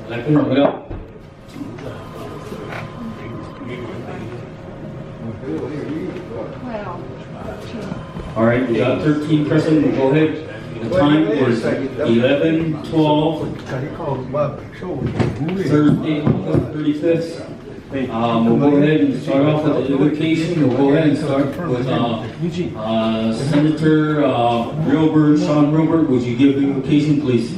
来跟我聊。All right, we got 13 present. We'll go ahead. The time is 11:12. Thursday, October 35th. We'll go ahead and start off with the invocation. We'll go ahead and start with Senator Rilbert, Sean Rilbert. Would you give the invocation, please?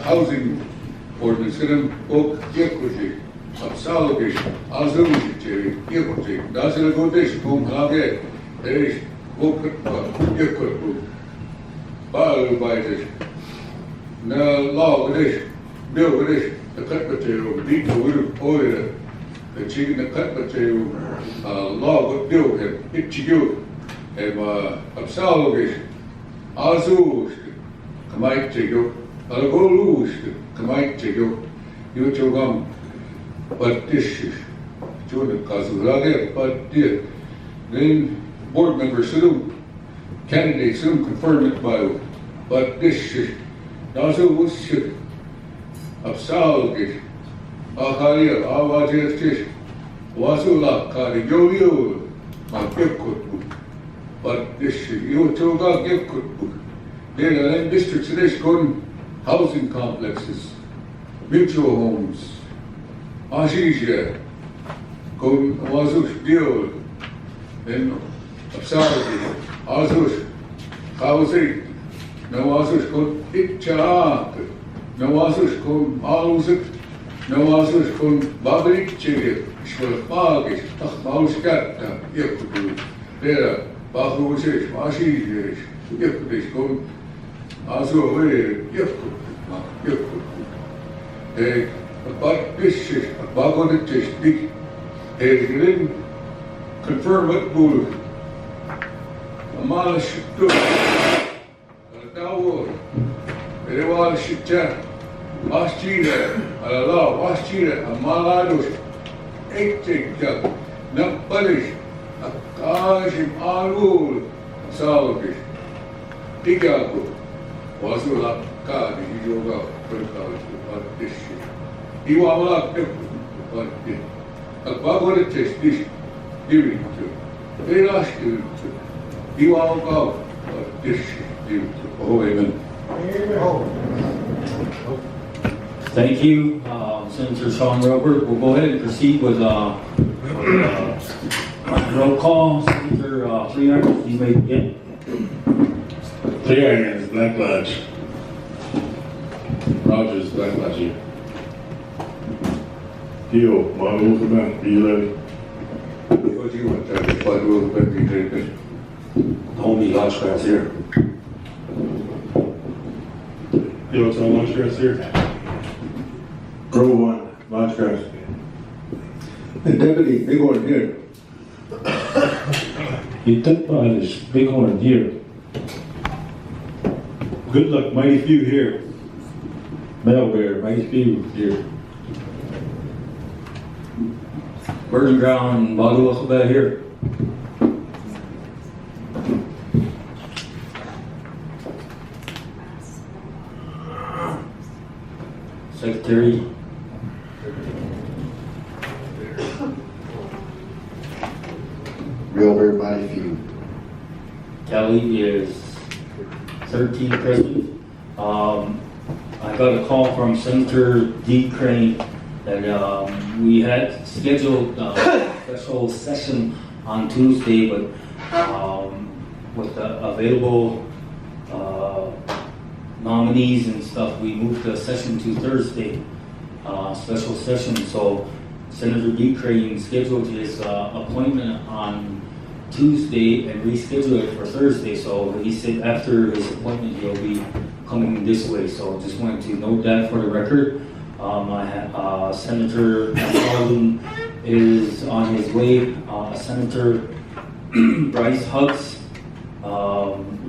Housing ordinance book equity of salvage azulity equity does it go this book there is book equity by this no law this bill this the cut material deep oil the chicken the cut material law would bill him it you of salvage azul might take you I'll go lose come I take you but this is Jordan Kazulage, but then board members soon candidates soon confirm it by but this is also was of Salgate Akalia Avajes Wasula Kari Jolio my gift cookbook but this is you told our gift cookbook then districts this going housing complexes, mutual homes, Ashisha, Golden Wazush Deal, then Absaldi, Azush, Housing, Nawazush Kun Itchaak, Nawazush Kun Aluzit, Nawazush Kun Babrik Chigit, Shwalpagish, Tachmauskata, Yakudu, there, Bahusish, Ashish, Yakudish Kun. Also, but this is about what it is. They didn't confirm what bull. A man should do. Now, they want to chat. Washira, Allah, Washira, a Malados, 8 not Polish, a Kashim Alul, Salvish, Tigago. Wasula Kadi, Yoga, but this you are not but about what it is, this giving to. They ask you to. You are about but this giving to. Oh, amen. Thank you, Senator Sean Rilbert. We'll go ahead and proceed with roll call. Senator Freeman, you may begin. Clear hands, Black Lodge. Rogers, Black Lodge here. Hill, Martin Luther Man, be you ready? What do you want to tell us? Will be taken? Homie, Lodgecraft here. Yo, it's on Lodgecraft here. Grove 1, Lodgecraft. The deputy, big one here. You took by this bighorn here. Good luck, mighty few here. Malware, mighty few here. Virgin Ground, Badu Alphabet here. Secretary. Real very mighty few. Kelly is 13 present. I got a call from Senator D. Crane that we had scheduled a special session on Tuesday, but with the available nominees and stuff, we moved the session to Thursday, special session. So Senator D. Crane scheduled his appointment on Tuesday and rescheduled it for Thursday. So he said after his appointment, he'll be coming this way. So just wanted to note that for the record. Senator Alden is on his way. Senator Bryce Hugs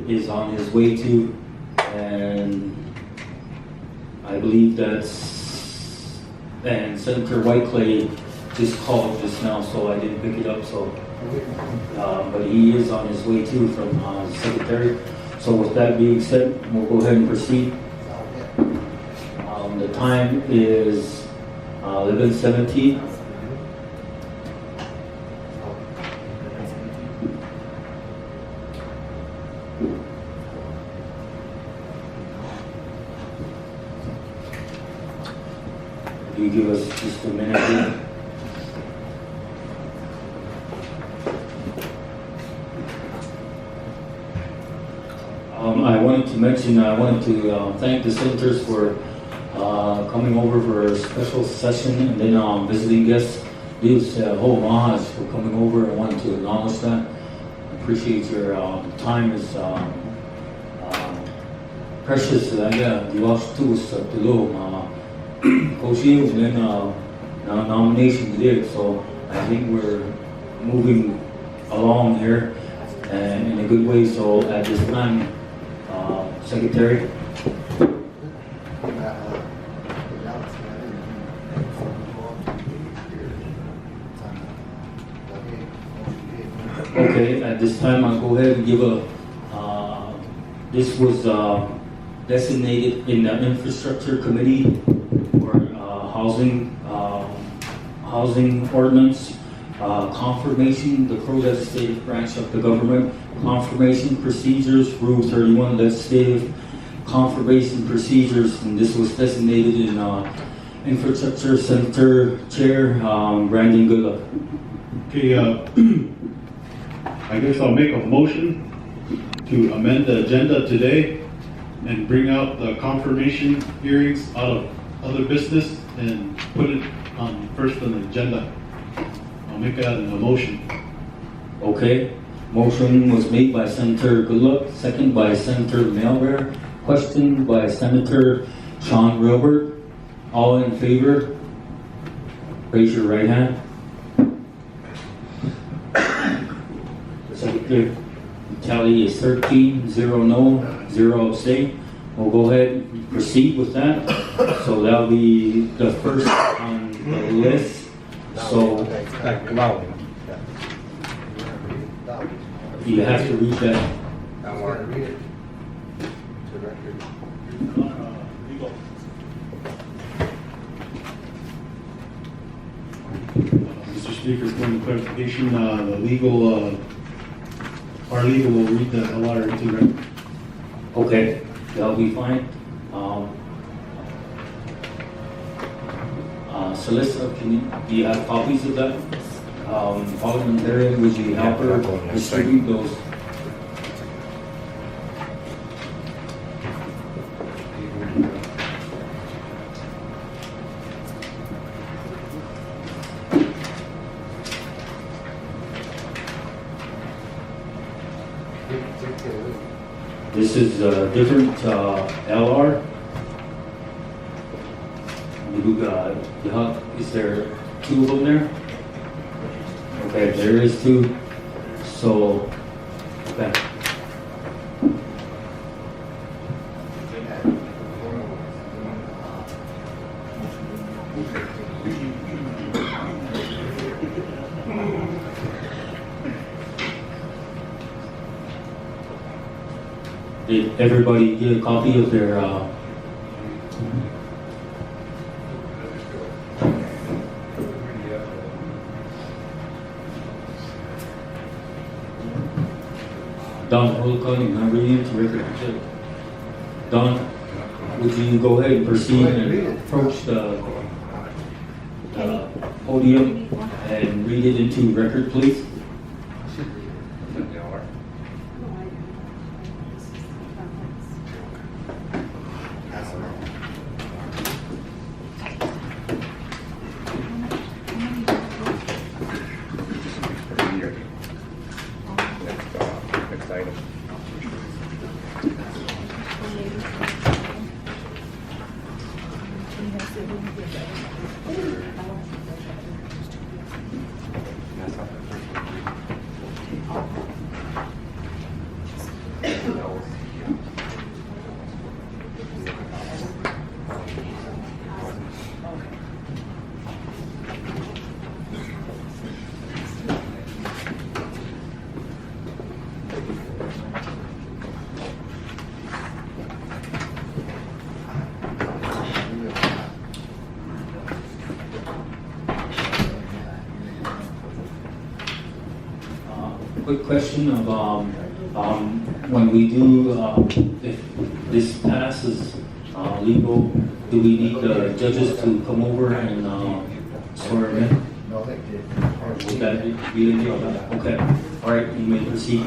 is on his way too. And I believe and Senator Whiteclay just called just now, so I didn't pick it up. So but he is on his way too from the secretary. So with that being said, we'll go ahead and proceed. The time is 11:17. You give us just a minute here. I wanted to thank the senators for coming over for a special session, and then visiting guests. These whole Mahas for coming over. I wanted to acknowledge that. I appreciate your time is precious. Yeah, you also too was below coaching and then nomination did. So I think we're moving along here and in a good way. So at this time, Secretary. Okay, at this time I'll go ahead and give this was designated in the Infrastructure Committee for housing ordinance, confirmation, the pro-legislative branch of the government, confirmation procedures, Rule 31, legislative confirmation procedures, and this was designated in Infrastructure Center Chair, Brandon Goodluck. Okay, I guess I'll make a motion to amend the agenda today and bring out the confirmation hearings out of other business and put it on first on the agenda. I'll make that in a motion. Okay, motion was made by Senator Goodluck, second by Senator Melber, question by Senator Sean Wilbert. All in favor, raise your right hand. Secretary, tally is 13, 0 no, 0 abstain. We'll go ahead and proceed with that. So that'll be the first on the list. So you have to read that. I want to read it to record. Mr. Speaker, point of clarification, our legal will read the letter into record. Okay, that'll be fine. Celeste, do you have copies of that? Parliamentarian, would you help her distribute those? This is a different LR. Is there two of them there? Okay, there is two. So, okay. Did everybody get a copy of their Don Holcomb, I'm reading it to record. Don, would you go ahead and proceed and approach the podium and read it into record, please? Next item. That's not the first one. quick question of, when we do, if this passes, legal, do we need the judges to come over and, swear them in? No, they did. Would that be the deal? Okay, all right, you may proceed.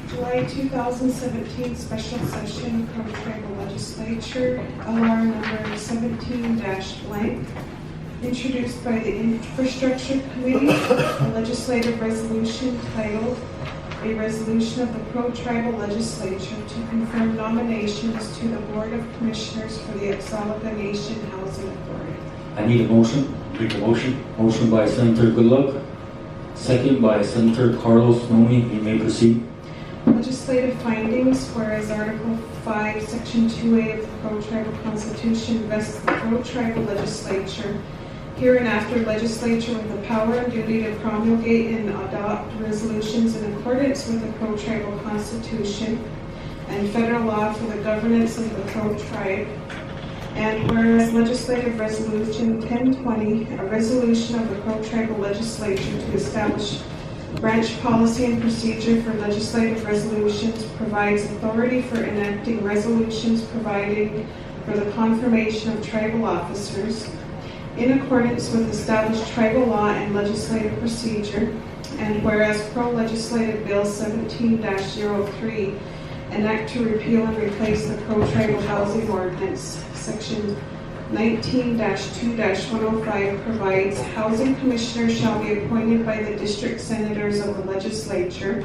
July 2017 special session, Crow Tribal Legislature, LR number 17-blank, introduced by the Infrastructure Committee, a legislative resolution titled, "A Resolution of the Crow Tribal Legislature to confirm nominations to the Board of Commissioners for the Exalaga Nation Housing Authority." I need a motion. Make a motion. Motion by Senator Goodluck, second by Senator Carlos Nomi. You may proceed. Legislative findings, whereas Article 5, Section 2A of the Crow Tribal Constitution vests the Crow Tribal Legislature, hereinafter legislature, with the power and duty to promulgate and adopt resolutions in accordance with the Crow Tribal Constitution and federal law for the governance of the Crow Tribe. And whereas Legislative Resolution 1020, a resolution of the Crow Tribal Legislature to establish branch policy and procedure for legislative resolutions, provides authority for enacting resolutions providing for the confirmation of tribal officers in accordance with established tribal law and legislative procedure. And whereas Crow Legislative Bill 17-03, an act to repeal and replace the Crow Tribal Housing Ordinance, Section 19-2-105 provides housing commissioners shall be appointed by the district senators of the legislature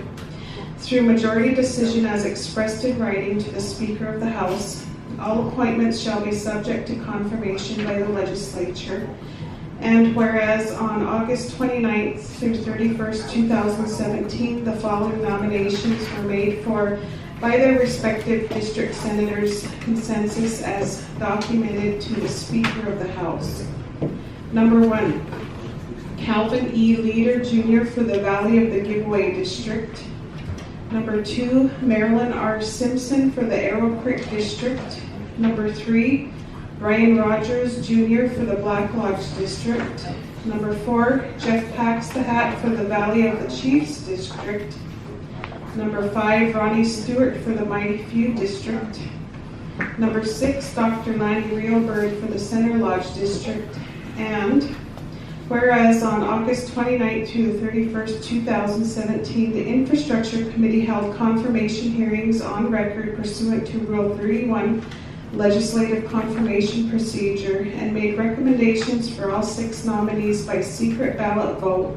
through majority decision as expressed in writing to the Speaker of the House. All appointments shall be subject to confirmation by the legislature. And whereas on August 29th through 31st, 2017, the following nominations were made for by their respective district senators' consensus as documented to the Speaker of the House. Number 1, Calvin E. Leader Jr. for the Valley of the Giveaway District. Number 2, Marilyn R. Simpson for the Arrow Creek District. Number 3, Brian Rogers Jr. for the Black Lodge District. Number 4, Jeff Pax the Hat for the Valley of the Chiefs District. Number 5, Ronnie Stewart for the Mighty Few District. Number 6, Dr. Lanny Rielberg for the Center Lodge District. And whereas on August 29th through the 31st, 2017, the Infrastructure Committee held confirmation hearings on record pursuant to Rule 31, Legislative Confirmation Procedure, and made recommendations for all 6 nominees by secret ballot vote,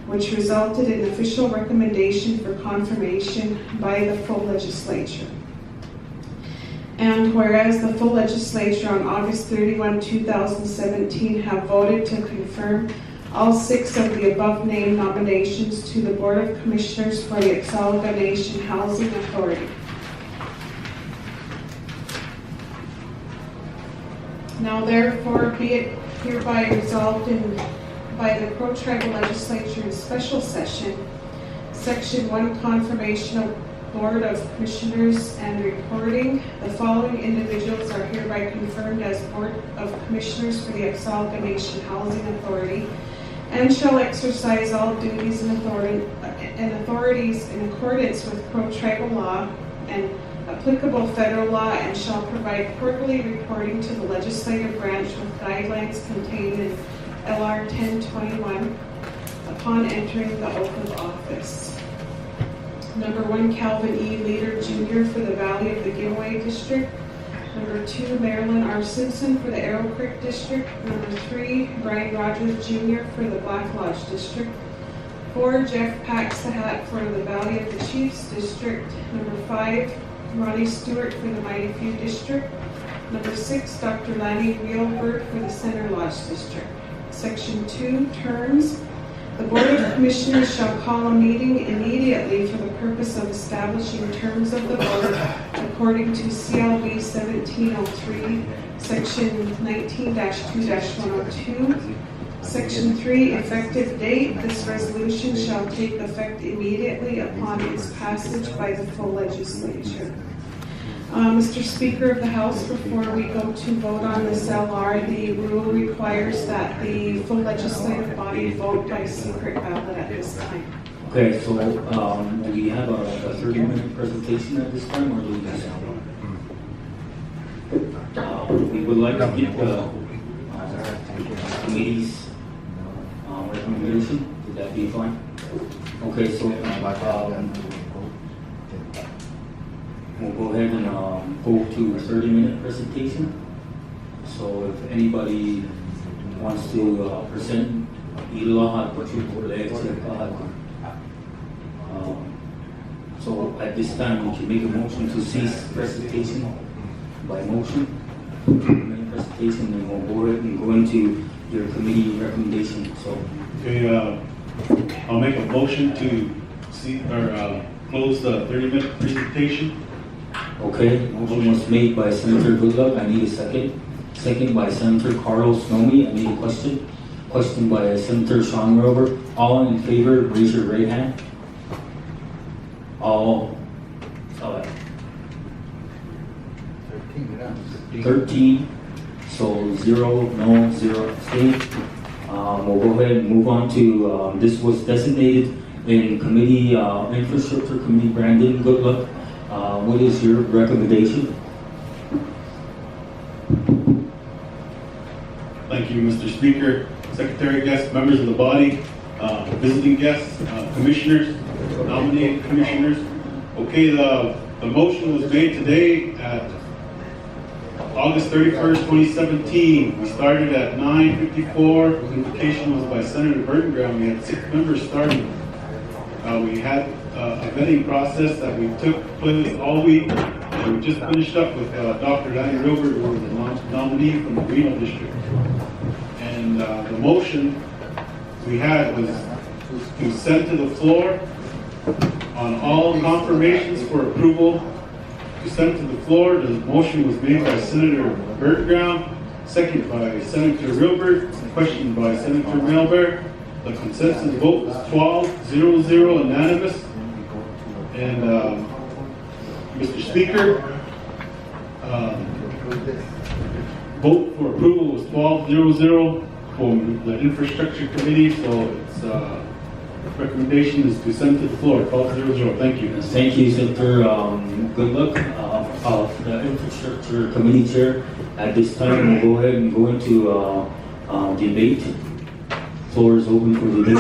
which resulted in official recommendation for confirmation by the full legislature. And whereas the full legislature on August 31, 2017 have voted to confirm all 6 of the above named nominations to the Board of Commissioners for the Exalaga Nation Housing Authority. Now therefore be it hereby resolved by the Crow Tribal Legislature in special session, Section 1, confirmation of Board of Commissioners and reporting. The following individuals are hereby confirmed as Board of Commissioners for the Exalaga Nation Housing Authority and shall exercise all duties and authorities in accordance with Crow Tribal law and applicable federal law, and shall provide quarterly reporting to the legislative branch with guidelines contained in LR 1021 upon entering the oath of office. Number 1, Calvin E. Leader Jr. for the Valley of the Giveaway District. Number 2, Marilyn R. Simpson for the Arrow Creek District. Number 3, Brian Rogers Jr. for the Black Lodge District. 4, Jeff Pax the Hat for the Valley of the Chiefs District. Number 5, Ronnie Stewart for the Mighty Few District. Number 6, Dr. Lanny Rielberg for the Center Lodge District. Section 2, terms. The Board of Commissioners shall call a meeting immediately for the purpose of establishing terms of the board according to CLB 1703, Section 19-2-102. Section 3, effective date. This resolution shall take effect immediately upon its passage by the full legislature. Mr. Speaker of the House, before we go to vote on this LR, the rule requires that the full legislative body vote by secret ballot at this time. Okay, so, do we have a 30-minute presentation at this time, or do we just? We would like to get the committee's recommendation. Would that be fine? Okay, so, we'll go ahead and go to a 30-minute presentation. So if anybody wants to present, so at this time, we can make a motion to cease presentation by motion. Main presentation, and we'll go ahead and go into your committee recommendation. So, Okay, I'll make a motion to close the 30-minute presentation. okay, motion was made by Senator Goodluck. I need a second. Second by Senator Carlos Nomi. I need a question. Question by Senator Sean Rober. All in favor, raise your right hand. All, 13, so 0, no, 0 abstain. We'll go ahead and move on to, this was designated in committee, infrastructure committee. Brandon Goodluck, what is your recommendation? Thank you, Mr. Speaker, Secretary, guests, members of the body, visiting guests, commissioners, nominated commissioners. Okay, the motion was made today at August 31st, 2017. We started at 9:54. The invocation was by Senator Burton-Brown. We had 6 members starting. We had a vetting process that we took place all week. And we just finished up with Dr. Danny Wilbert, who was the nominee from the Reno District. And the motion we had was to send to the floor on all confirmations for approval. To send to the floor, the motion was made by Senator Burton-Brown, second by Senator Wilbert, questioned by Senator Melber. The consensus vote was 12-0-0 unanimous. And Mr. Speaker, vote for approval was 12-0-0 from the Infrastructure Committee, so its recommendation is to send to the floor, 12-0-0. Thank you. Thank you, Senator Goodluck, of the Infrastructure Committee Chair. At this time, we'll go ahead and go into debate. Floor is open for debate.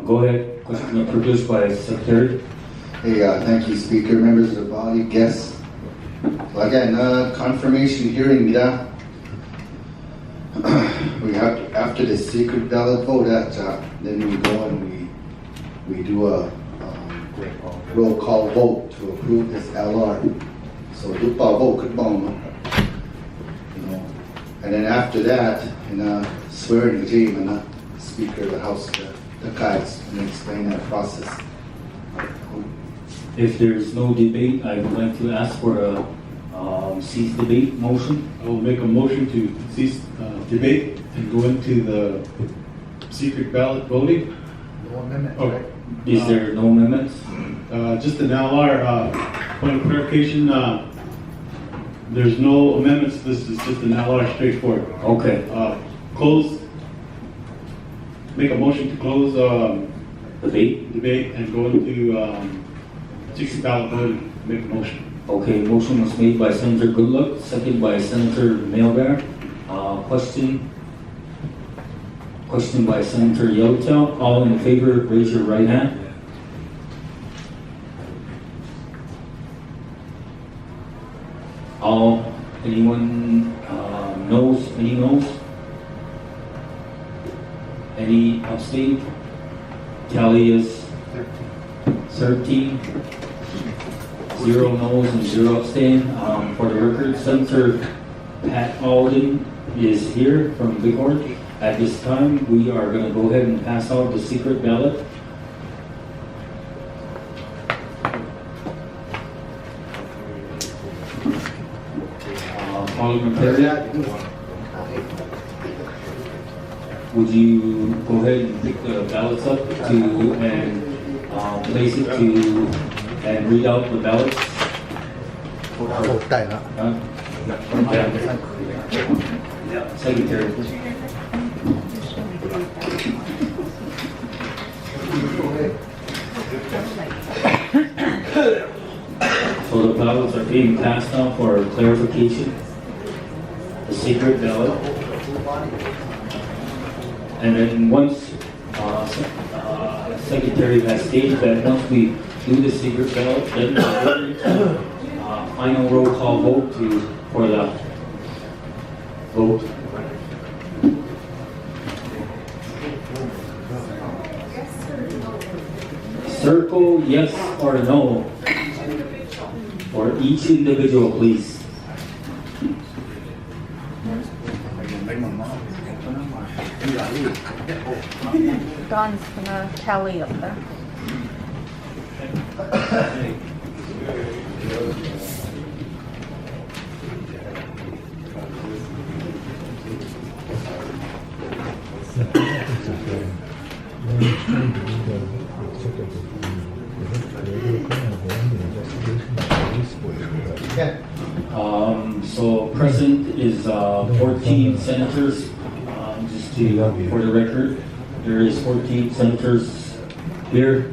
Go ahead. Question produced by Secretary. Hey, thank you, Speaker, members of the body, guests. Well, again, confirmation hearing, yeah. We have to, after the secret ballot vote, then we go and we do a roll call vote to approve this LR. So dupa vote could bomb, and then after that, swearing the team and Speaker of the House, the guys, and explain that process. If there's no debate, I would like to ask for a cease debate motion. I will make a motion to cease debate and go into the secret ballot voting. No amendment, Oh. right? Is there no amendments? Just an LR, point of clarification, there's no amendments, this is just an LR straightforward. Okay. Close, make a motion to close Debate? debate and go into secret ballot voting, make a motion. Okay, motion was made by Senator Goodluck, second by Senator Melgar. Question by Senator Yellowtail. All in favor, raise your right hand. Anyone knows? Any knows? Any abstain? Tally is 13. 0 no's and 0 abstain. For the record, Senator Pat Alden is here from Bighorn. At this time, we are going to go ahead and pass out the secret ballot. Parliamentary, would you go ahead and pick the ballots up and place it to, and read out the ballots. ได้แล้ว Secretary. So the ballots are being passed now for clarification. The secret ballot. And then once, Secretary has stated that once we do the secret ballot, then we'll go into, final roll call vote for the vote. Circle yes or no for each individual, please. Don's gonna tally up there. So present is 14 senators. Just to, for the record, there is 14 senators here.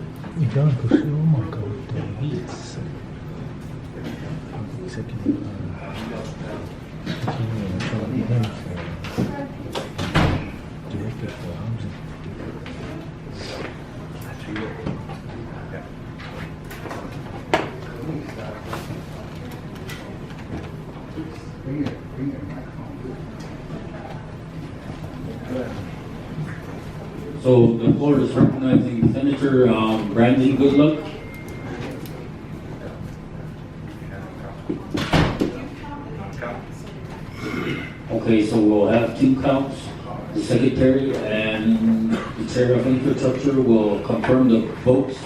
So the floor is recognizing Senator Brandon Goodluck. Okay, so we'll have 2 counts. The Secretary and the Chair of Infrastructure will confirm the votes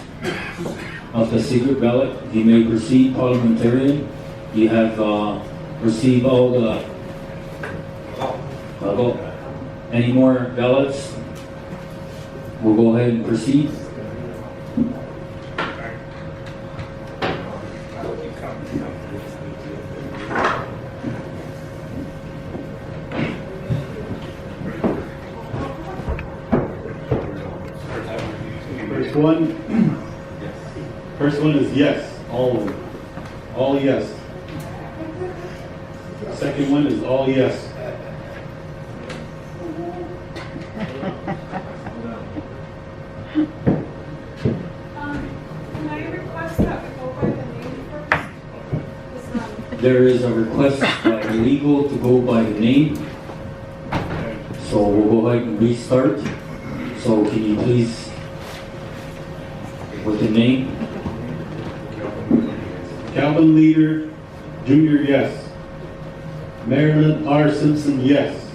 of the secret ballot. You may proceed, parliamentarian. You have received all the any more ballots? We'll go ahead and proceed. First one is yes, all of them. All yes. Second one is all yes. Can I request that we go by the name first? There is a request by legal to go by the name. So we'll go ahead and restart. So can you please, with the name? Calvin Leader, Jr., yes. Marilyn R. Simpson, yes.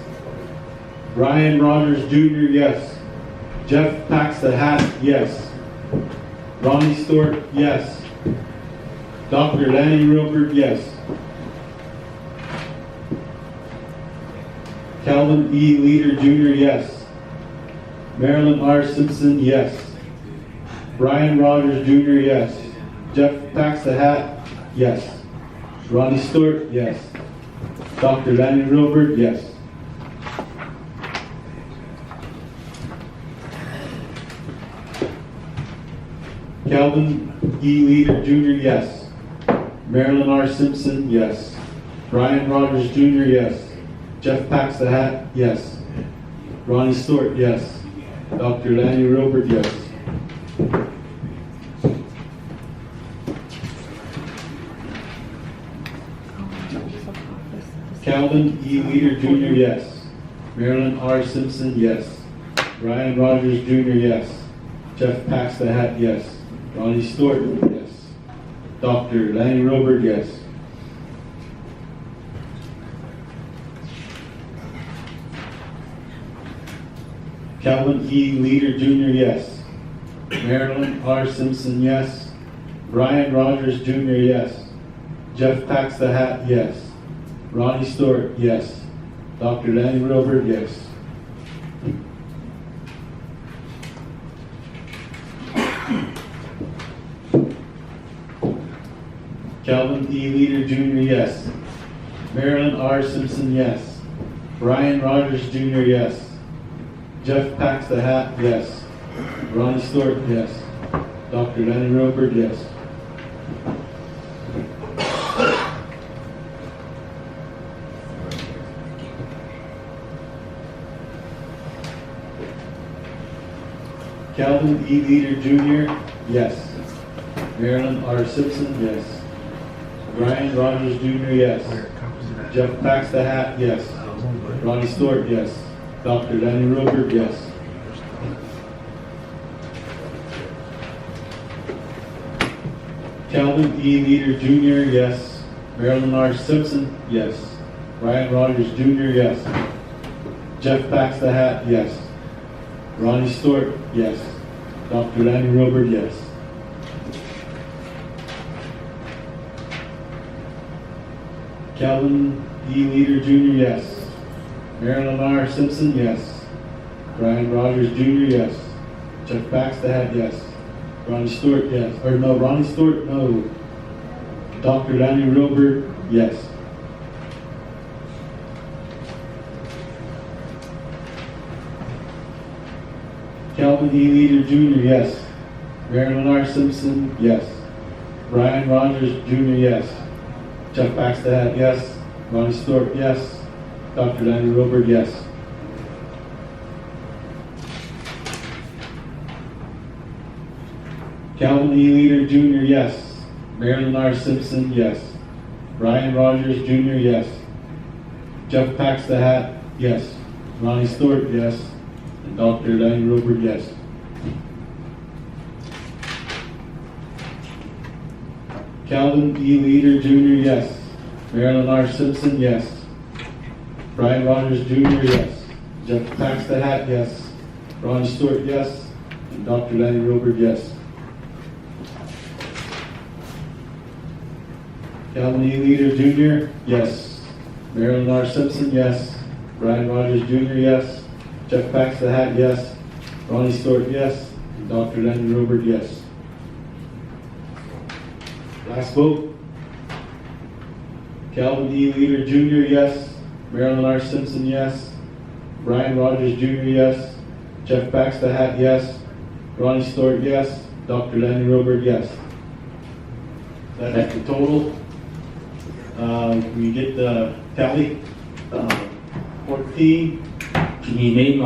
Brian Rogers, Jr., yes. Jeff Pax the Hat, yes. Ronnie Stewart, yes. Dr. Lanny Wilbert, yes. Calvin E. Leader, Jr., yes. Marilyn R. Simpson, yes. Brian Rogers, Jr., yes. Jeff Pax the Hat, yes. Ronnie Stewart, yes. Dr. Lanny Wilbert, yes. Calvin E. Leader, Jr., yes. Marilyn R. Simpson, yes. Brian Rogers, Jr., yes. Jeff Pax the Hat, yes. Ronnie Stewart, yes. Dr. Lanny Wilbert, yes. Calvin E. Leader, Jr., yes. Marilyn R. Simpson, yes. Brian Rogers, Jr., yes. Jeff Pax the Hat, yes. Ronnie Stewart, yes. Dr. Lanny Wilbert, yes. Calvin E. Leader, Jr., yes. Marilyn R. Simpson, yes. Brian Rogers, Jr., yes. Jeff Pax the Hat, yes. Ronnie Stewart, yes. Dr. Lanny Wilbert, yes. Calvin E. Leader Jr., yes. Marilyn R. Simpson, yes. Brian Rogers Jr., yes. Jeff Pax the Hat, yes. Ronnie Stewart, yes. Dr. Danny Robert, yes. Calvin E. Leader Jr., yes. Marilyn R. Simpson, yes. Brian Rogers Jr., yes. Jeff Pax the Hat, yes. Ronnie Stewart, yes. Dr. Danny Robert, yes. Calvin E. Leader Jr., yes. Marilyn R. Simpson, yes. Brian Rogers Jr., yes. Jeff Pax the Hat, yes. Ronnie Stewart, yes. Dr. Danny Robert, yes. Calvin E. Leader Jr., yes. Marilyn R. Simpson, yes. Brian Rogers Jr., yes. Jeff Pax the Hat, yes. Ronnie Stewart, yes. Or no, Ronnie Stewart, no. Dr. Danny Robert, yes. Calvin E. Leader Jr., yes. Marilyn R. Simpson, yes. Brian Rogers Jr., yes. Jeff Pax the Hat, yes. Ronnie Stewart, yes. Dr. Danny Robert, yes. Calvin E. Leader Jr., yes. Marilyn R. Simpson, yes. Brian Rogers Jr., yes. Jeff Pax the Hat, yes. Ronnie Stewart, yes. And Dr. Danny Robert, yes. Calvin E. Leader Jr., yes. Marilyn R. Simpson, yes. Brian Rogers Jr., yes. Jeff Pax the Hat, yes. Ronnie Stewart, yes. And Dr. Danny Robert, yes. Calvin E. Leader Jr., yes. Marilyn R. Simpson, yes. Brian Rogers Jr., yes. Jeff Pax the Hat, yes. Ronnie Stewart, yes. And Dr. Danny Robert, yes. Last vote. Calvin E. Leader Jr., yes. Marilyn R. Simpson, yes. Brian Rogers Jr., yes. Jeff Pax the Hat, yes. Ronnie Stewart, yes. Dr. Danny Robert, yes. That's the total. We get the tally. 14. Can you name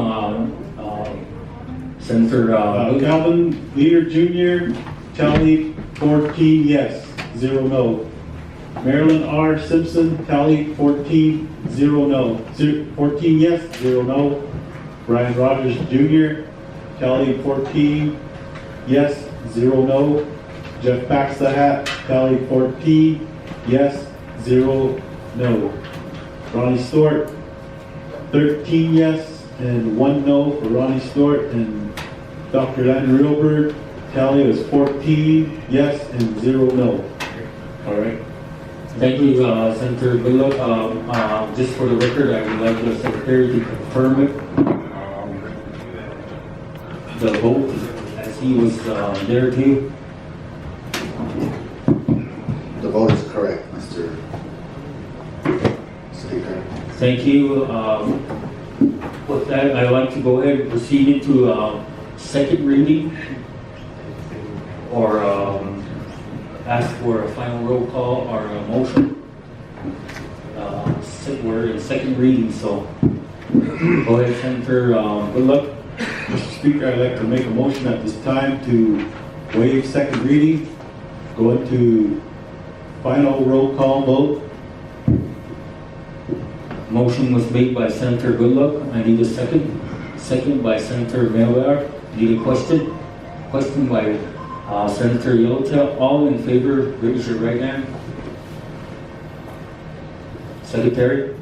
Senator Calvin Leader Jr., tally 14 yes, 0 no. Marilyn R. Simpson, tally 14, 0 no. 14 yes, 0 no. Brian Rogers Jr., tally 14 yes, 0 no. Jeff Pax the Hat, tally 14 yes, 0 no. Ronnie Stewart, 13 yes and 1 no for Ronnie Stewart, and Dr. Danny Robert, tally was 14 yes and 0 no. All right. Thank you, Senator Goodluck. Just for the record, I would like the Secretary to confirm it. The vote, as he was there too. The vote is correct, Mr. Speaker. Thank you. With that, I'd like to go ahead and proceed into second reading, or ask for a final roll call or a motion. We're in second reading, so go ahead, Senator Goodluck. Mr. Speaker, I'd like to make a motion at this time to waive second reading, go into final roll call vote. Motion was made by Senator Goodluck. I need a second. Second by Senator Melgar. Need a question? Question by Senator Yellowtail. All in favor, raise your right hand. Secretary?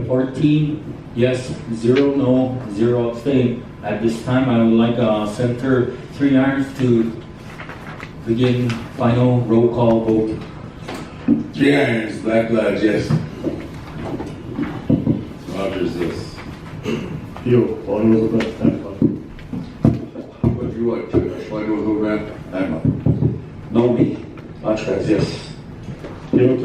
14 yes, 0 no, 0 abstain. At this time, I would like Senator Three Irons to begin final roll call vote. 3 Irons, Black Lodge, yes. Rogers, yes. Yo, all those above, time clock. What do you want, Judge? Why do we go around? I'm up. No me. Contract, yes.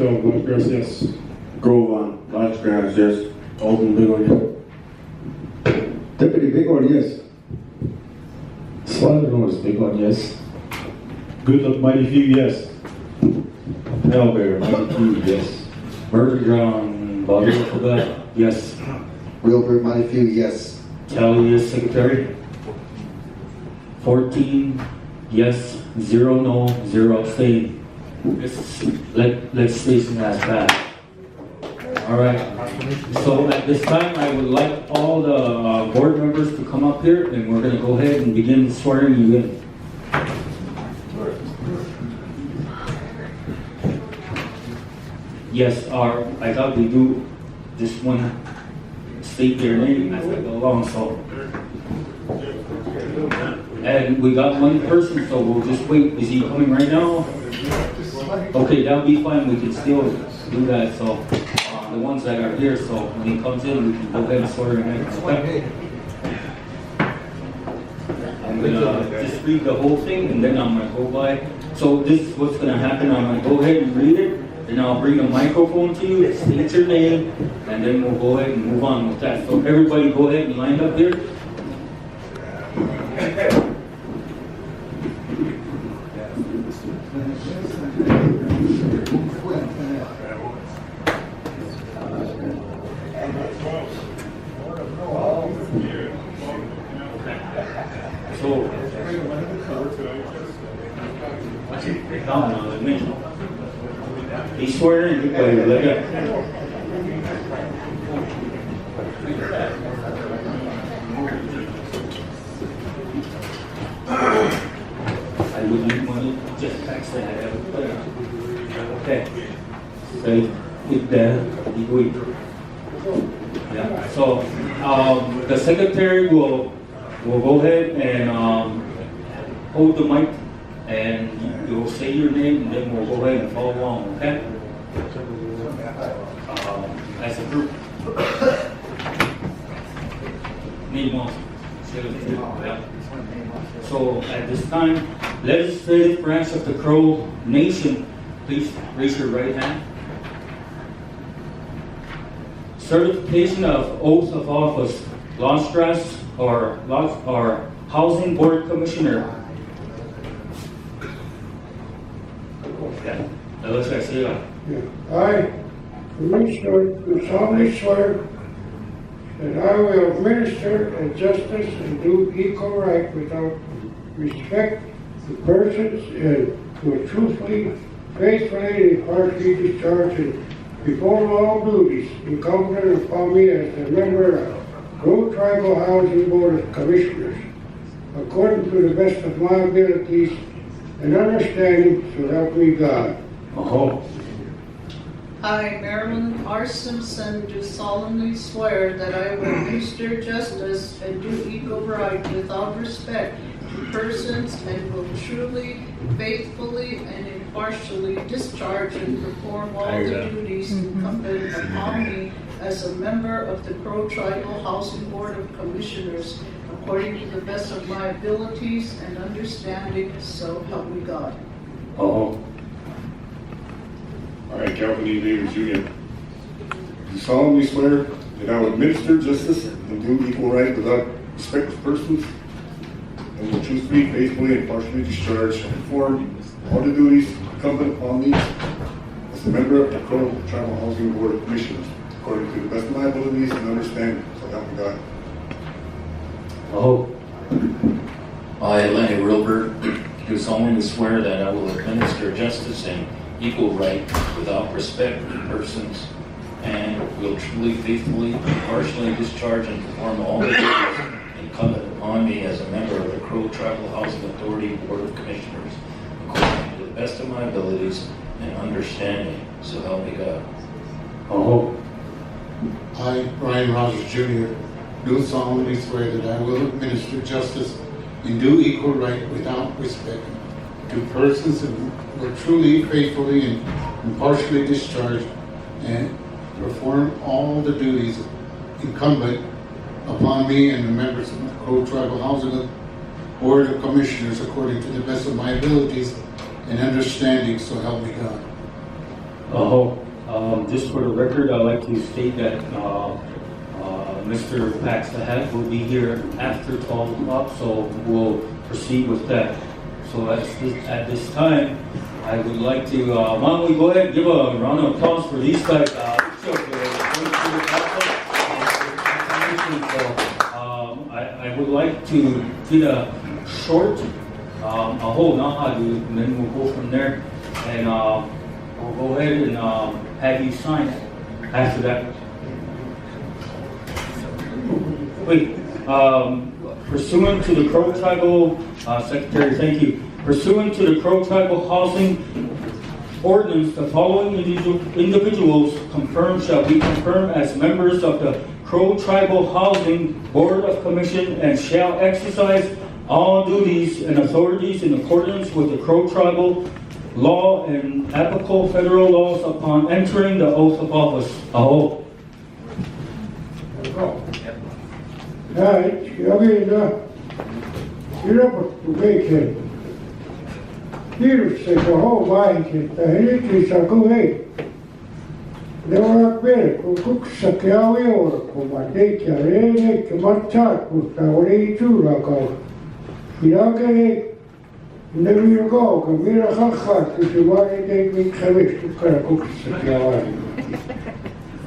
Roosevelt, Los Gracias, yes. Grove on, Lodge Grass, yes. Alden Bighorn, yes. Deputy Bighorn, yes. Swan Rose, Bighorn, yes. Good of Mighty Few, yes. Hellbear, Mighty Few, yes. Murder John, Bobby Quebec, yes. Wilbur Montefiore, yes. Tally is secretary. 14 yes, 0 no, 0 abstain. This legislation has passed. All right. So at this time, I would like all the board members to come up here, and we're going to go ahead and begin swearing you in. Yes, I thought we do just one state their name as I go along, so. And we got one person, so we'll just wait. Is he coming right now? Okay, that'll be fine. We can still do that, so the ones that are here, so when he comes in, we can go ahead and swear him in. Okay? I'm gonna just read the whole thing, and then I'm gonna go by. So this is what's gonna happen. I'm gonna go ahead and read it. And I'll bring a microphone to you, state your name, and then we'll go ahead and move on with that. So everybody go ahead and line up here. So, he's swearing in, everybody, look up. I would need money, just tax that. Okay. So, with that, you wait. Yeah. So, the secretary will go ahead and hold the mic, and you'll say your name, and then we'll go ahead and follow along, okay? As a group. Name also. Yeah. So at this time, legislative branch of the Crow Nation, please raise your right hand. Certification of oath of office, Lodge Grass or Housing Board Commissioner. Yeah. Let's say it. I, Commissioner, do solemnly swear that I will administer justice and do equal right without respect to persons and will truthfully, faithfully, and impartially discharge and perform all duties incumbent upon me as a member of Crow Tribal Housing Board of Commissioners, according to the best of my abilities and understanding, so help me God. Oh. I, Marilyn R. Simpson, do solemnly swear that I will administer justice and do equal right without respect to persons and will truly, faithfully, and impartially discharge and perform all the duties incumbent upon me as a member of the Crow Tribal Housing Board of Commissioners, according to the best of my abilities and understanding, so help me God. Oh. All right, Calvin E. Davis Jr. Do solemnly swear that I will administer justice and do equal right without respect to persons, and will truthfully, faithfully, and partially discharge and perform all the duties incumbent upon me as a member of the Crow Tribal Housing Board of Commissioners, according to the best of my abilities and understanding, so help me God. Oh. I, Lenny Wilbur, do solemnly swear that I will administer justice and equal right without respect to persons, and will truly, faithfully, impartially discharge and perform all the duties incumbent upon me as a member of the Crow Tribal Housing Authority Board of Commissioners, according to the best of my abilities and understanding, so help me God. Oh. I, Brian Rogers Jr., do solemnly swear that I will administer justice and do equal right without respect to persons who will truly, faithfully, and impartially discharge and perform all the duties incumbent upon me and the members of the Crow Tribal Housing Board of Commissioners, according to the best of my abilities and understanding, so help me God. Just for the record, I'd like to state that Mr. Paxton will be here after 12 o'clock, so we'll proceed with that. So at this time, I would like to, why don't we go ahead and give a round of applause for these guys. I would like to get a short, a whole Nahadu, and then we'll go from there. And we'll go ahead and have you sign after that. Wait, pursuant to the Crow Tribal, Secretary, thank you. Pursuant to the Crow Tribal Housing Ordinance, the following individuals shall be confirmed as members of the Crow Tribal Housing Board of Commission and shall exercise all duties and authorities in accordance with the Crow Tribal law and applicable federal laws upon entering the oath of office. Aho. Right, you're up to bacon. Virus says a whole blanket, the heritage are good. There were a bit of cook Sakawi or Comadeka, Rene, Kamatak, with our A2 Iragane, never you go, Kamira Hachak, if you want to take me Kavish to cook Sakawi.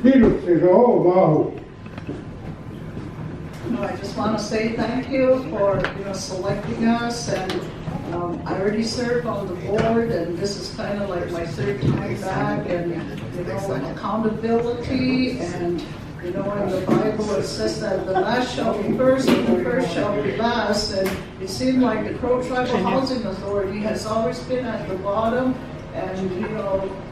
Virus says a whole maho. I just want to say thank you for selecting us, and I already served on the board, and this is kind of like my third time back, and accountability, and in the Bible it says that the last shall be first and the first shall be last, and it seemed like the Crow Tribal Housing Authority has always been at the bottom, and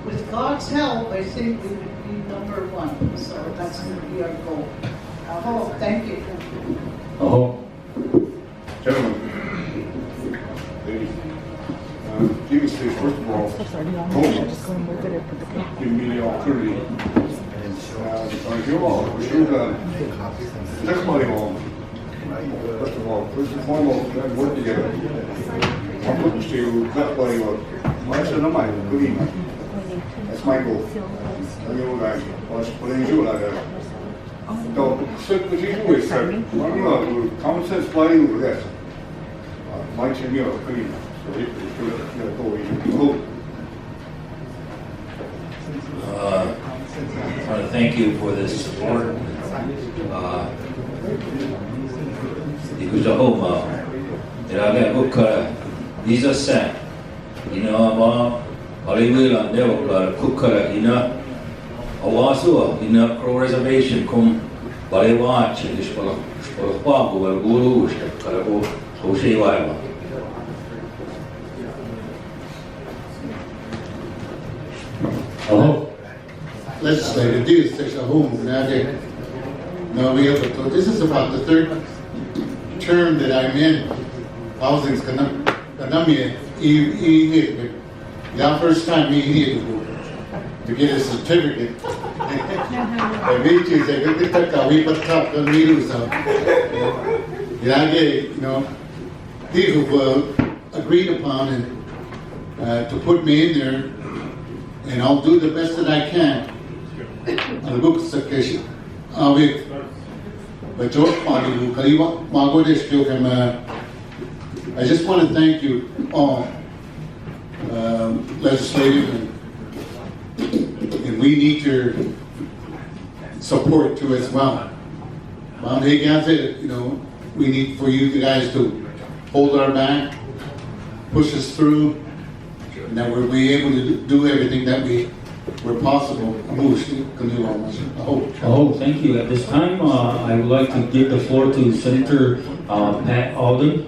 with God's help I think we would be number one, so that's going to be our goal. Oh, thank you. Oh. Gentlemen, ladies, give us this, first of all, give me the opportunity. First and foremost, let's work together. I'm looking to that's my goal. No, common sense play over that. Mike and me are pretty. I want to thank you for this support. Ikushahoma, Iraga Kukara, Lisa San, Hollywood, Never Kukara, Awasua, Crow Reservation, come Balewatch, and Ishpalapago, where Guru, Karabo, Hosea. Oh. Legislative dues, there's a home magic. No, this is about the third term that I'm in. Housing's Kanami, the first time he needed to get a certificate. I made you say, we could take a wee but top and we do some. These were agreed upon and to put me in there, and I'll do the best that I can. On the books occasion. But George Padi, Kaliwa, Magodesh, I just want to thank you all, legislative, and we need your support too as well. We need for you guys to hold our back, push us through, and that we'll be able to do everything that where possible. Oh, thank you. At this time, I would like to give the floor to Senator Pat Alden.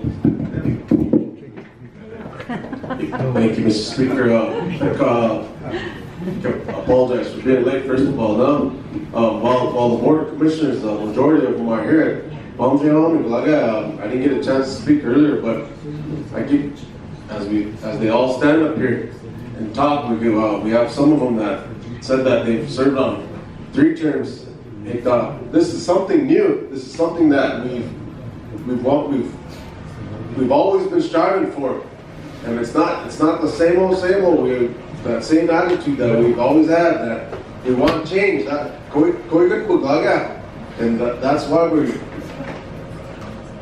Thank you, Mr. Speaker. I apologize for being late, first of all. While the Board of Commissioners, the majority of them are here at I didn't get a chance to speak earlier, but as they all stand up here and talk, we have some of them that said that they've served on 3 terms. This is something new. This is something that we've always been striving for. And it's not the same old, that same attitude that we've always had, that we want change. And that's why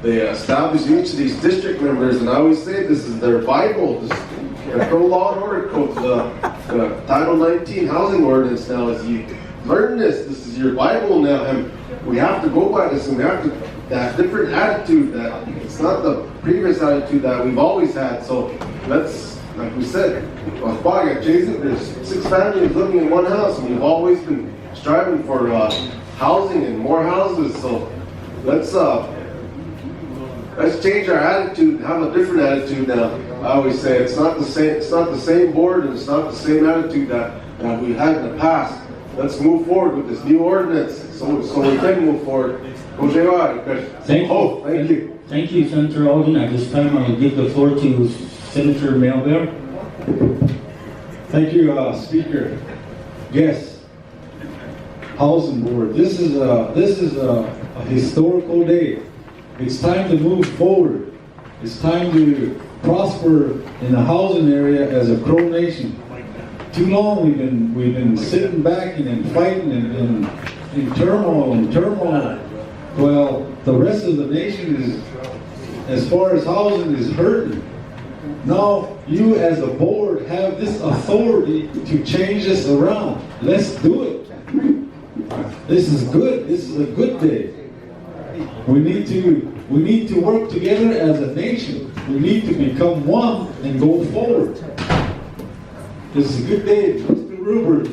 they established each of these district members, and I always say this is their Bible, their pro law and order code, the Title 19 housing ordinance now is you learn this is your Bible now, and we have to go by this, and we have to, that different attitude, that it's not the previous attitude that we've always had. So let's, like we said, Jason, there's 6 families living in one house, and we've always been striving for housing and more houses. So let's change our attitude and have a different attitude now. I always say it's not the same board, and it's not the same attitude that we had in the past. Let's move forward with this new ordinance so we can move forward. Thank you. Thank you, Senator Alden. At this time, I will give the floor to Senator Melville. Thank you, Speaker. Yes, Housing Board. This is a historical day. It's time to move forward. It's time to prosper in the housing area as a Crow Nation. Too long we've been sitting back and fighting and in turmoil. Well, the rest of the nation is, as far as housing, is hurting. Now you as a board have this authority to change this around. Let's do it. This is good. This is a good day. We need to work together as a nation. We need to become one and go forward. This is a good day. Mr. Rupert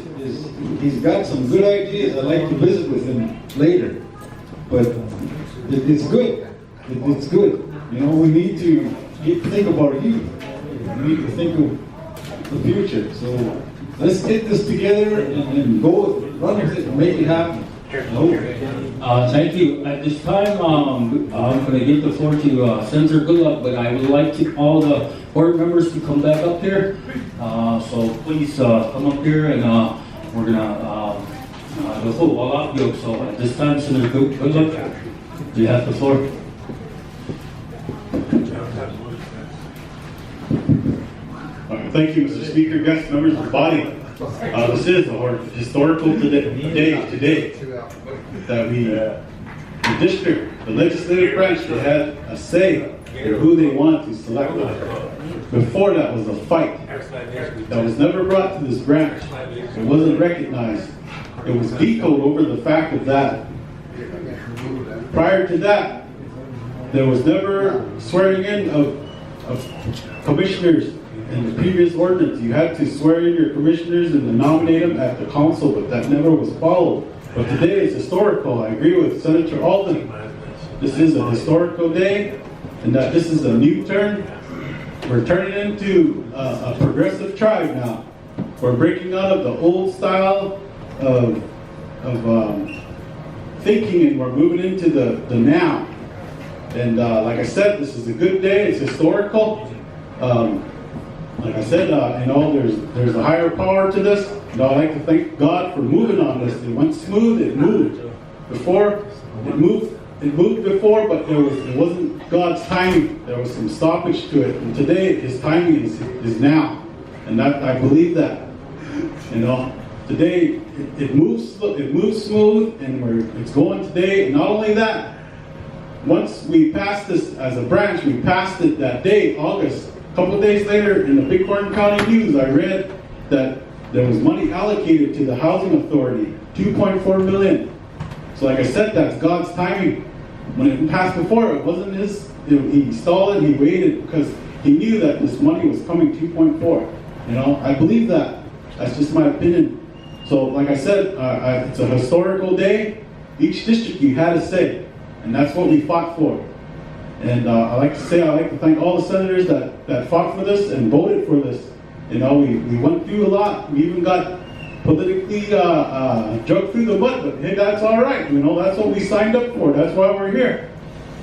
he's got some good ideas. I'd like to visit with him later. But it's good. It's good. You know, we need to think about you. We need to think of the future. So let's get this together and go run with it and make it happen. Thank you. At this time, I'm going to give the floor to Senator Goodluck, but I would like all the board members to come back up here. So please come up here, and we're going to the full Walapio. So at this time, Senator Goodluck, you have the floor. Thank you, Mr. Speaker, guests, members of the body. This is a historical day today that the district, the legislative branch, they had a say in who they want to select. Before that was a fight that was never brought to this branch. It wasn't recognized. It was vetoed over the fact of that. Prior to that, there was never swearing in of commissioners. In the previous ordinance, you had to swear in your commissioners and nominate them at the council, but that never was followed. But today is historical. I agree with Senator Alden. This is a historical day, and that this is a new turn. We're turning into a progressive tribe now. We're breaking out of the old style of thinking, and we're moving into the now. And like I said, this is a good day. It's historical. Like I said, there's a higher power to this. And I'd like to thank God for moving on this. It went smooth. It moved before. It moved before, but it wasn't God's timing. There was some stoppage to it. And today, His timing is now, and that I believe that. You know, today it moves smooth, and it's going today. And not only that, once we passed this as a branch, we passed it that day, August. A couple of days later, in the Bighorn County News, I read that there was money allocated to the Housing Authority, $2.4 million. So like I said, that's God's timing. When it passed before, it wasn't his. He stalled it, he waited, because he knew that this money was coming, 2.4. You know, I believe that. That's just my opinion. So like I said, it's a historical day. Each district, you had a say, and that's what we fought for. And I'd like to thank all the senators that fought for this and voted for this. You know, we went through a lot. We even got politically drugged through the mud, but hey, that's all right. You know, that's what we signed up for. That's why we're here.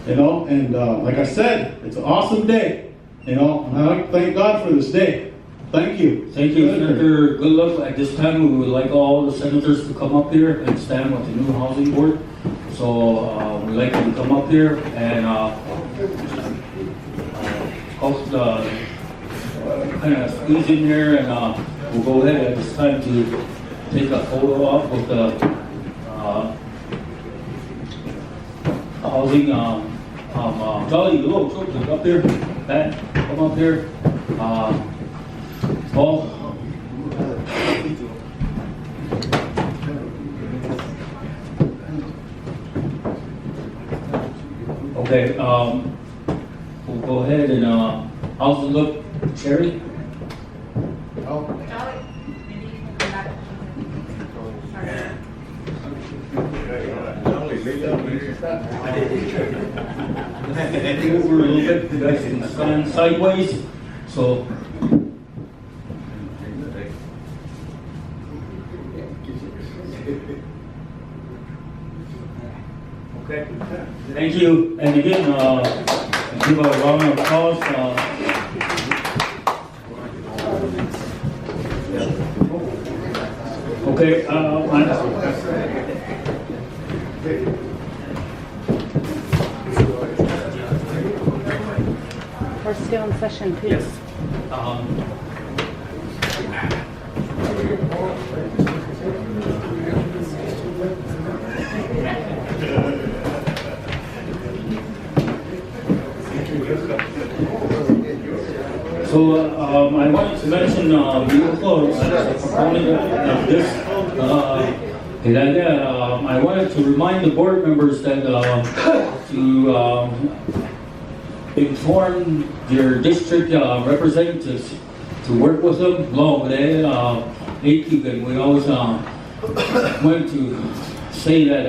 You know, and like I said, it's an awesome day. You know, and I'd like to thank God for this day. Thank you. Thank you, Senator Goodluck. At this time, we would like all the senators to come up here and stand with the new housing board. So we'd like them to come up here and kind of squeeze in here, and we'll go ahead at this time to take a photo off with the housing. Jolly, go up here. Pat, come up here. Paul. Okay, we'll go ahead and how's it look, Sherry? Over a little bit, you guys can stand sideways. So. Okay. Thank you. And again, give a round of applause. Okay. We're still in session, please. Yes. So I wanted to mention beautiful as a proponent of this. I wanted to remind the board members that to inform your district representatives to work with them. We always want to say that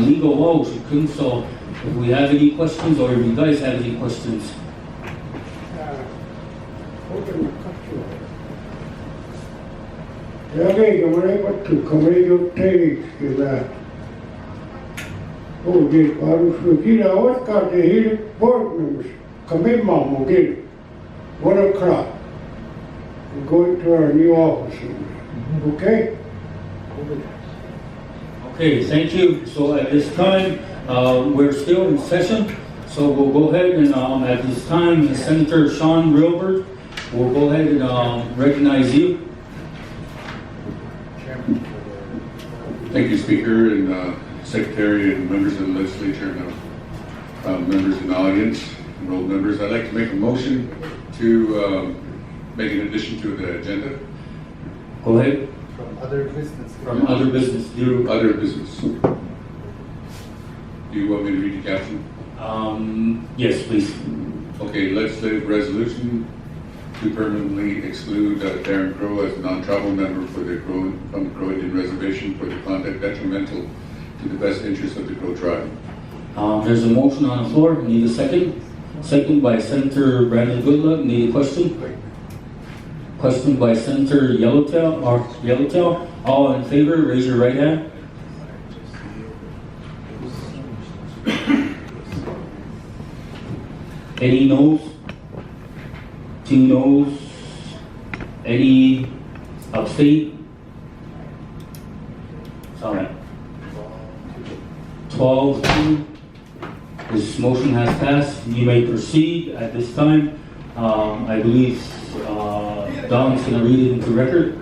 legal woe should come. So if we have any questions, or if you guys have any questions. Lagi kemarin waktu kemarin utai kita, di baru kita awak kata hidup board members kami mau mungkin 1 o'clock going to our new office. Okay. Okay, thank you. So at this time, we're still in session. So we'll go ahead and at this time, Senator Sean Rilbert, we'll go ahead and recognize you. Thank you, Speaker and Secretary and members of the legislature and members in the audience, enrolled members. I'd like to make a motion to make an addition to the agenda. Go ahead. From other business. From other business. Through other business. Do you want me to read the caption? Yes, please. Okay, legislative resolution to permanently exclude Darren Crow as a non-tribal member from the Crow Indian Reservation for the conduct detrimental to the best interest of the Crow tribe. There's a motion on the floor. Need a second? Second by Senator Brandon Goodluck. Need a question? Question by Senator Yellowtail. All in favor, raise your right hand. Any noes? 2 noes? Any abstain? Sorry. 12-2. This motion has passed. You may proceed at this time. I believe Don's going to read it into record.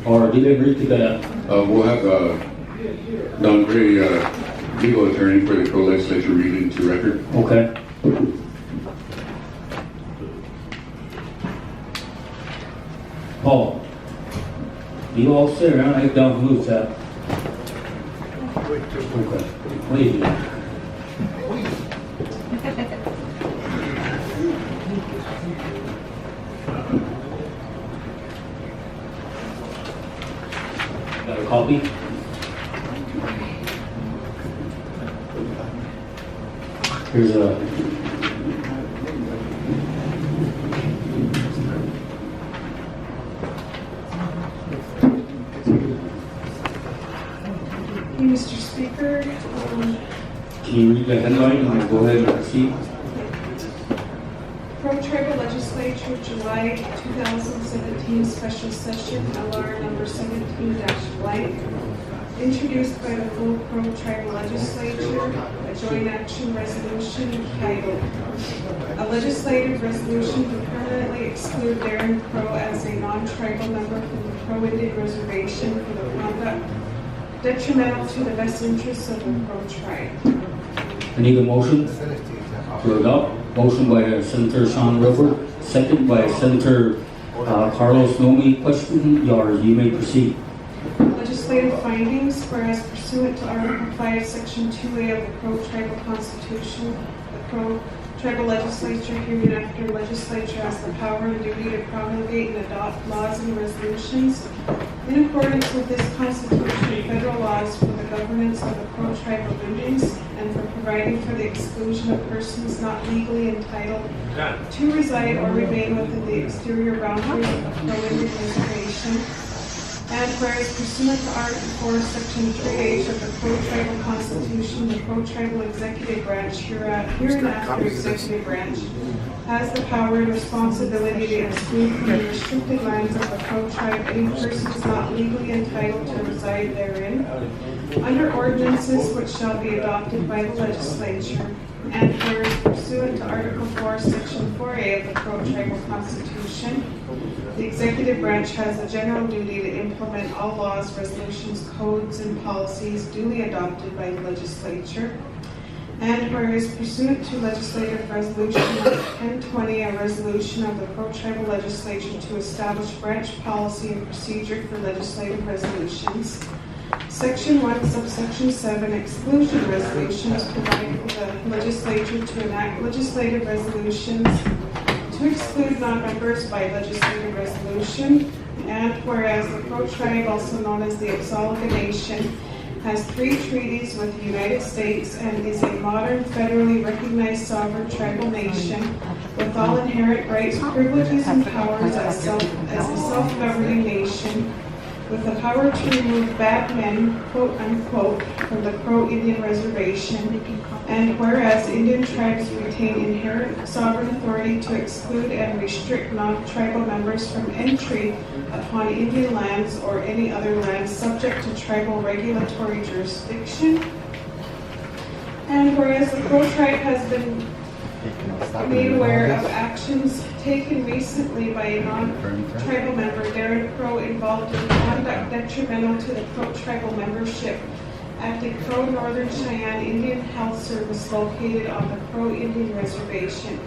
Or did I read to that? We'll have Don Gray, legal attorney for the Crow legislature, read it into record. Okay. Paul, you all sit around and down who's that? Okay. Wait. Got a copy? Here's a Mr. Speaker, can you read the headline and we'll go ahead and proceed? Crow Tribal Legislature, July 2017 Special Session, LR number 17-blank. introduced by the full Crow Tribal Legislature, a joint action resolution entitled, a legislative resolution to permanently exclude Darren Crow as a non-tribal member from the Crow Indian Reservation for the conduct detrimental to the best interests of the Crow tribe. I need a motion to adopt. Motion by Senator Sean Wilbur, second by Senator Carlos Nomi. Question, yours. You may proceed. Legislative findings, whereas pursuant to Article 5, Section 2A of the Crow Tribal Constitution, the Crow Tribal Legislature hereinafter legislature has the power and duty to promulgate and adopt laws and resolutions in accordance with this Constitution and federal laws for the governance of the Crow Tribe of Indians and for providing for the exclusion of persons not legally entitled to reside or remain within the exterior boundaries of the Crow Indian Reservation. And whereas pursuant to Article 4, Section 3H of the Crow Tribal Constitution, the Crow Tribal Executive Branch, hereinafter Executive Branch, has the power and responsibility to exclude from the restricted lands of the Crow Tribe any persons not legally entitled to reside therein, under ordinances which shall be adopted by the legislature. And whereas pursuant to Article 4, Section 4A of the Crow Tribal Constitution, the Executive Branch has a general duty to implement all laws, resolutions, codes, and policies duly adopted by the legislature. And whereas pursuant to Legislative Resolution 1020, a resolution of the Crow Tribal Legislature to establish branch policy and procedure for legislative resolutions, Section 1, Subsection 7, exclusion resolutions provide for the legislature to enact legislative resolutions to exclude non-members by legislative resolution. And whereas the Crow Tribe, also known as the Exalga Nation, has 3 treaties with the United States and is a modern federally recognized sovereign tribal nation with all inherent rights, privileges, and powers as a self-governing nation, with the power to remove bad men, quote unquote, from the Crow Indian Reservation, and whereas Indian tribes retain inherent sovereign authority to exclude and restrict non-tribal members from entry upon Indian lands or any other lands subject to tribal regulatory jurisdiction, and whereas the Crow Tribe has been made aware of actions taken recently by a non-tribal member, Darren Crow, involved in conduct detrimental to the Crow Tribal membership at the Crow Northern Cheyenne Indian Health Service located on the Crow Indian Reservation.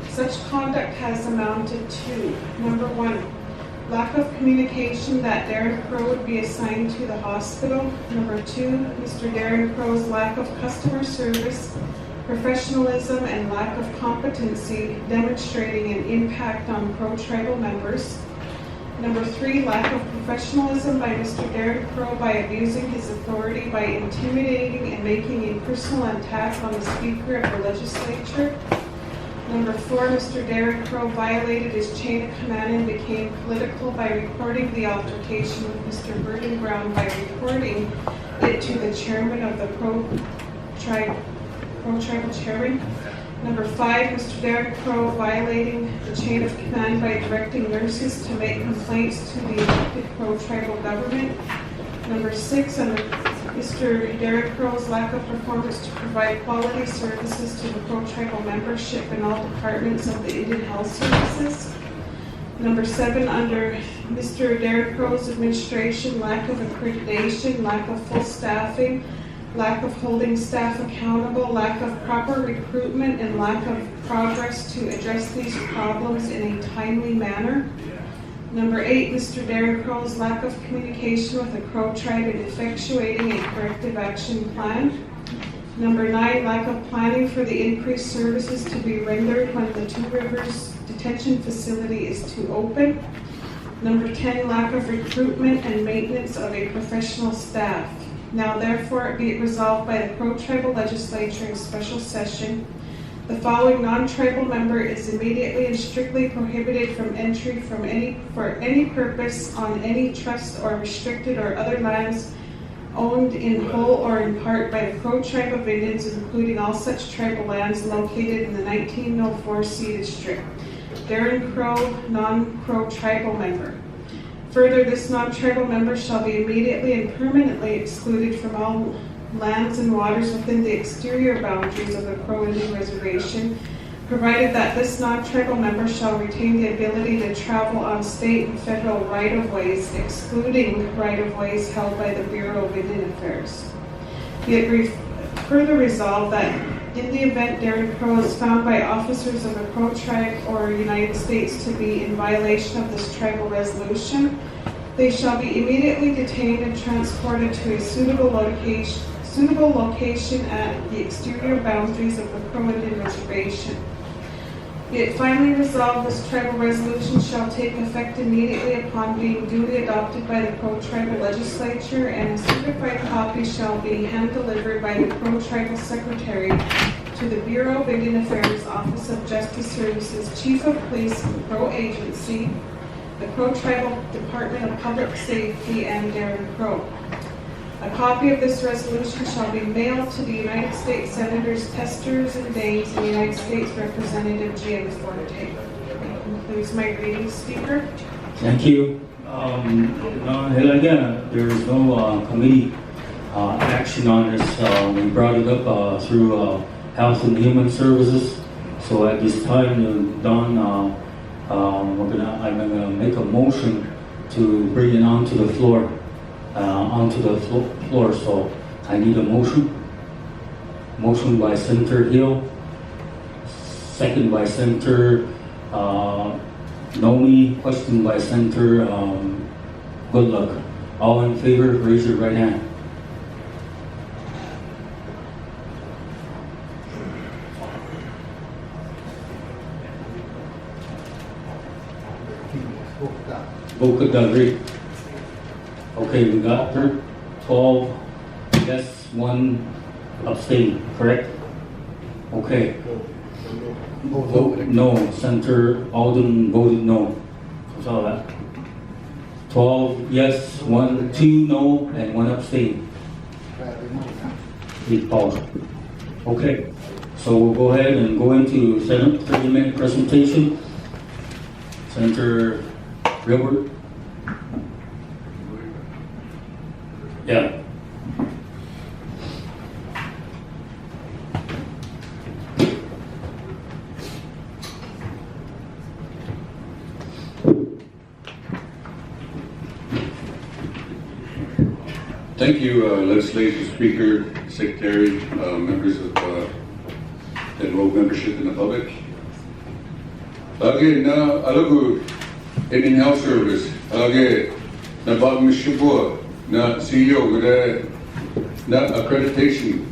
Such conduct has amounted to, number 1, lack of communication that Darren Crow would be assigned to the hospital. Number 2, Mr. Darren Crow's lack of customer service, professionalism, and lack of competency, demonstrating an impact on Crow Tribal members. Number 3, lack of professionalism by Mr. Darren Crow by abusing his authority by intimidating and making a personal attack on the Speaker of the Legislature. Number 4, Mr. Darren Crow violated his chain of command and became political by reporting the altercation with Mr. Burton Brown by reporting it to the chairman of the Crow Tribal Chairman. Number 5, Mr. Darren Crow violating the chain of command by directing nurses to make complaints to the elected Crow Tribal government. Number 6, under Mr. Darren Crow's lack of performance to provide quality services to the Crow Tribal membership in all departments of the Indian Health Services. Number 7, under Mr. Darren Crow's administration, lack of accreditation, lack of full staffing, lack of holding staff accountable, lack of proper recruitment, and lack of progress to address these problems in a timely manner. Number 8, Mr. Darren Crow's lack of communication with the Crow Tribe in effectuating a corrective action plan. Number 9, lack of planning for the increased services to be rendered when the Two Rivers Detention Facility is to open. Number 10, lack of recruitment and maintenance of a professional staff. Now therefore be it resolved by the Crow Tribal Legislature in special session, the following non-tribal member is immediately and strictly prohibited from entry for any purpose on any trust or restricted or other lands owned in whole or in part by the Crow Tribe of Indians, including all such tribal lands located in the 1904 ceded strip. Darren Crow, non-Crow tribal member. Further, this non-tribal member shall be immediately and permanently excluded from all lands and waters within the exterior boundaries of the Crow Indian Reservation, provided that this non-tribal member shall retain the ability to travel on state and federal right-of-ways, excluding right-of-ways held by the Bureau of Indian Affairs. Be it further resolved that in the event Darren Crow is found by officers of the Crow tribe or United States to be in violation of this tribal resolution, they shall be immediately detained and transported to a suitable location at the exterior boundaries of the Crow Indian Reservation. Be it finally resolved, this tribal resolution shall take effect immediately upon being duly adopted by the Crow Tribal Legislature, and a certified copy shall be hand-delivered by the Crow Tribal Secretary to the Bureau of Indian Affairs Office of Justice Services, Chief of Police, Crow Agency, the Crow Tribal Department of Public Safety, and Darren Crow. A copy of this resolution shall be mailed to the United States Senators Testers and Daines and United States Representative Jim Forte. That concludes my reading, Speaker. Thank you. Again, there is no committee action on this. We brought it up through Health and Human Services. So at this time, Don, I'm gonna make a motion to bring it onto the floor. So I need a motion. Motion by Senator Hill, second by Senator Nomi, question by Senator Goodluck. All in favor, raise your right hand. Vote could agree. Okay, we got 12 yes, 1 abstain, correct? Okay. Vote no. Senator Alden voted no. That's all that. 12 yes, 2 no, and 1 abstain. Please pause. Okay, so we'll go ahead and go into 30-minute presentation. Senator Gilbert. Yeah. Thank you, Legislature Speaker, Secretary, members of enrolled membership in the public. Again, alagu Indian Health Service. Again, na bag mishibo na CEO na accreditation.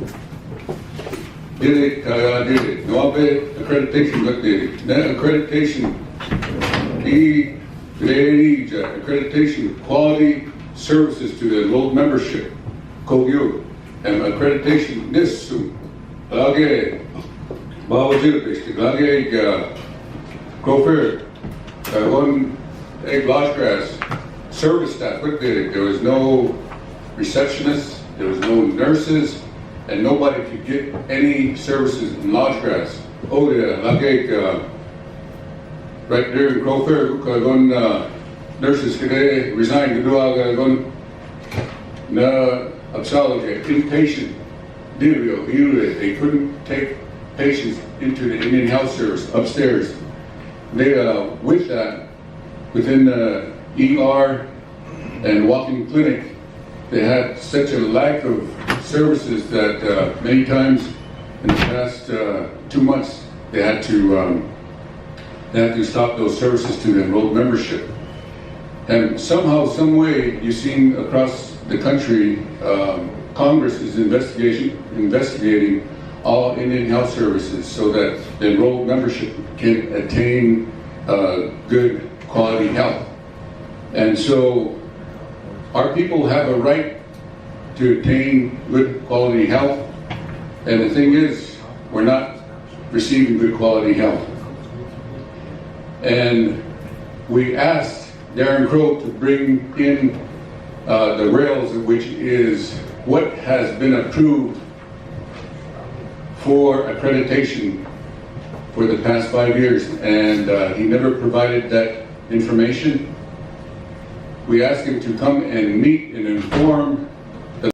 Did it? Did it? No abe accreditation got did it. Na accreditation. E very accreditation quality services to the enrolled membership. Kogyo and accreditation nisu. Lage bawajilbish. Lage Grover. One egg Lodgegrass service staff. What did it? There was no receptionist. There was no nurses, and nobody could get any services in Lodgegrass. Oh yeah, Lage right there in Grover. One nurses could resign to do all na absolute inpatient deal. They couldn't take patients into the Indian Health Service upstairs. They with that within the ER and walk-in clinic, they had such a lack of services that many times in the past 2 months they had to stop those services to the enrolled membership. And somehow, some way, you've seen across the country, Congress is investigating all Indian Health Services so that the enrolled membership can attain good quality health. And so our people have a right to attain good quality health. And the thing is, we're not receiving good quality health. And we asked Darren Crow to bring in the rails, which is what has been approved for accreditation for the past 5 years, and he never provided that information. we ask him to come and meet and inform